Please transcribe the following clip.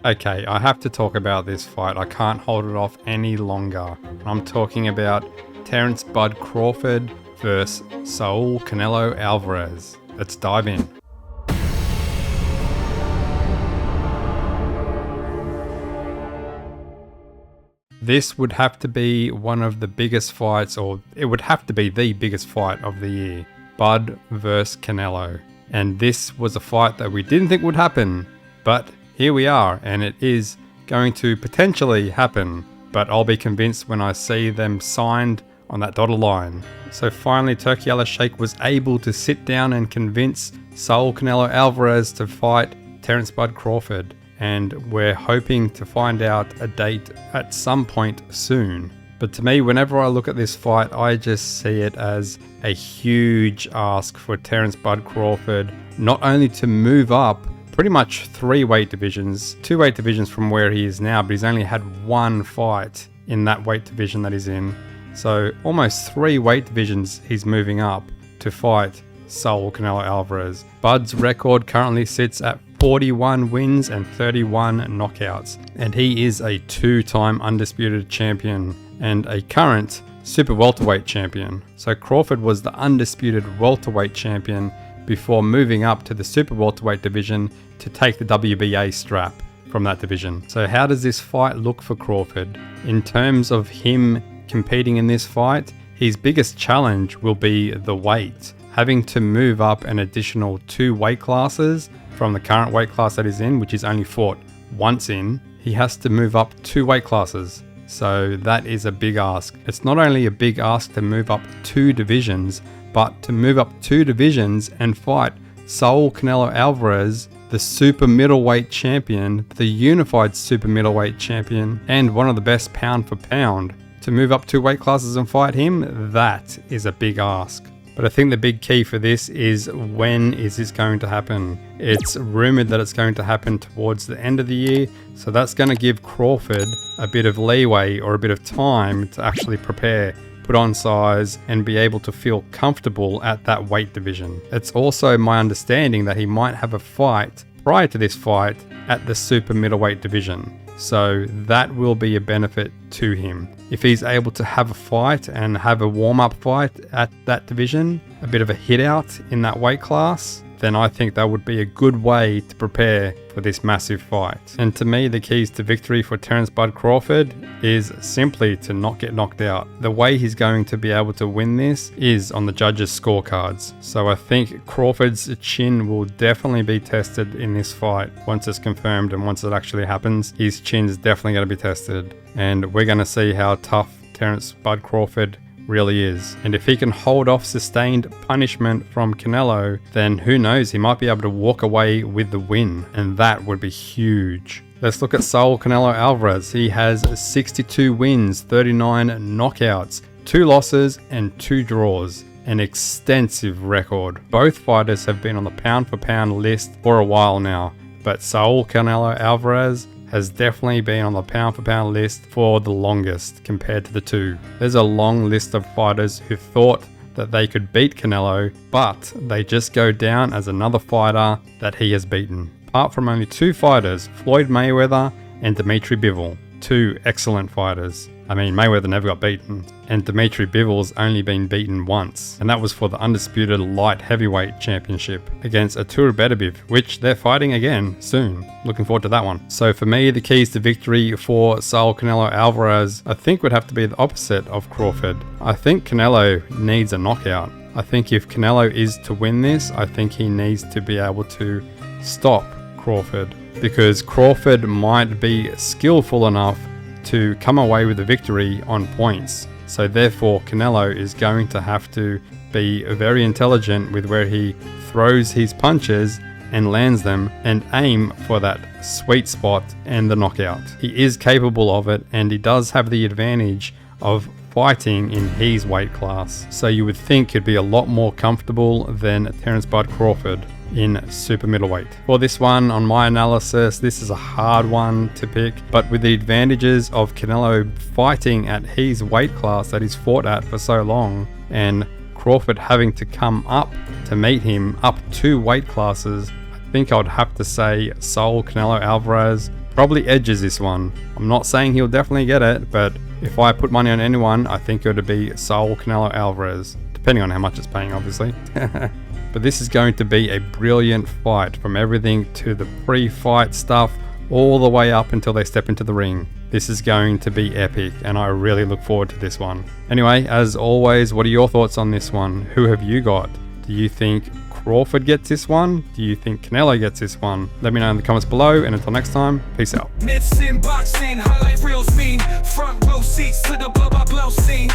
Okay, I have to talk about this fight. I can't hold it off any longer. I'm talking about Terence Bud Crawford versus Saul Canelo Alvarez. Let's dive in. This would have to be one of the biggest fights, or it would have to be the biggest fight of the year. Bud versus Canelo. And this was a fight that we didn't think would happen, but here we are, and it is going to potentially happen, but I'll be convinced when I see them signed on that dotted line. So finally, Turki Al-Sheikh was able to sit down and convince Saul Canelo Alvarez to fight Terence Bud Crawford, and we're hoping to find out a date at some point soon. But to me, whenever I look at this fight, I just see it as a huge ask for Terence Bud Crawford, not only to move up pretty much 3 weight divisions, 2 weight divisions from where he is now, but he's only had 1 fight in that weight division that he's in. So almost 3 weight divisions he's moving up to fight Saul Canelo Alvarez. Bud's record currently sits at 41 wins and 31 knockouts, and he is a 2-time undisputed champion and a current super welterweight champion. So Crawford was the undisputed welterweight champion before moving up to the super welterweight division to take the WBA strap from that division. So how does this fight look for Crawford? In terms of him competing in this fight, his biggest challenge will be the weight. Having to move up an additional 2 weight classes from the current weight class that he's in, which he's only fought once in, he has to move up 2 weight classes. So that is a big ask. It's not only a big ask to move up 2 divisions, but to move up 2 divisions and fight Saul Canelo Alvarez, the super middleweight champion, the unified super middleweight champion, and one of the best pound for pound. To move up 2 weight classes and fight him, that is a big ask. But I think the big key for this is, when is this going to happen? It's rumored that it's going to happen towards the end of the year, so that's going to give Crawford a bit of leeway or a bit of time to actually prepare, put on size, and be able to feel comfortable at that weight division. It's also my understanding that he might have a fight prior to this fight at the super middleweight division. So that will be a benefit to him. If he's able to have a fight and have a warm-up fight at that division, a bit of a hit out in that weight class, then I think that would be a good way to prepare for this massive fight. And to me, the keys to victory for Terence Bud Crawford is simply to not get knocked out. The way he's going to be able to win this is on the judges' scorecards. So I think Crawford's chin will definitely be tested in this fight. Once it's confirmed and once it actually happens, his chin's definitely going to be tested. And we're going to see how tough Terence Bud Crawford really is. And if he can hold off sustained punishment from Canelo, then who knows, he might be able to walk away with the win, and that would be huge. Let's look at Saul Canelo Alvarez. He has 62 wins, 39 knockouts, 2 losses and 2 draws. An extensive record. Both fighters have been on the pound for pound list for a while now, but Saul Canelo Alvarez has definitely been on the pound for pound list for the longest compared to the 2. There's a long list of fighters who thought that they could beat Canelo, but they just go down as another fighter that he has beaten. Apart from only 2 fighters, Floyd Mayweather and Dimitri Bivol, 2 excellent fighters. I mean, Mayweather never got beaten, and Dimitri Bivol's only been beaten once, and that was for the undisputed light heavyweight championship against Artur Beterbiev, which they're fighting again soon. Looking forward to that one. So for me, the keys to victory for Saul Canelo Alvarez, I think would have to be the opposite of Crawford. I think Canelo needs a knockout. I think if Canelo is to win this, I think he needs to be able to stop Crawford, because Crawford might be skillful enough to come away with a victory on points. So therefore, Canelo is going to have to be very intelligent with where he throws his punches and lands them, and aim for that sweet spot and the knockout. He is capable of it, and he does have the advantage of fighting in his weight class. So you would think he'd be a lot more comfortable than Terence Bud Crawford in super middleweight. For this one, on my analysis, this is a hard one to pick, but with the advantages of Canelo fighting at his weight class that he's fought at for so long, and Crawford having to come up to meet him up 2 weight classes, I think I would have to say Saul Canelo Alvarez probably edges this one. I'm not saying he'll definitely get it, but if I put money on anyone, I think it would be Saul Canelo Alvarez, depending on how much it's paying, obviously. But this is going to be a brilliant fight, from everything to the pre-fight stuff all the way up until they step into the ring. This is going to be epic, and I really look forward to this one. Anyway, as always, what are your thoughts on this one? Who have you got? Do you think Crawford gets this one? Do you think Canelo gets this one? Let me know in the comments below, and until next time, peace out. Myths in boxing, highlight reels mean, front row seats to the blow by blow scene.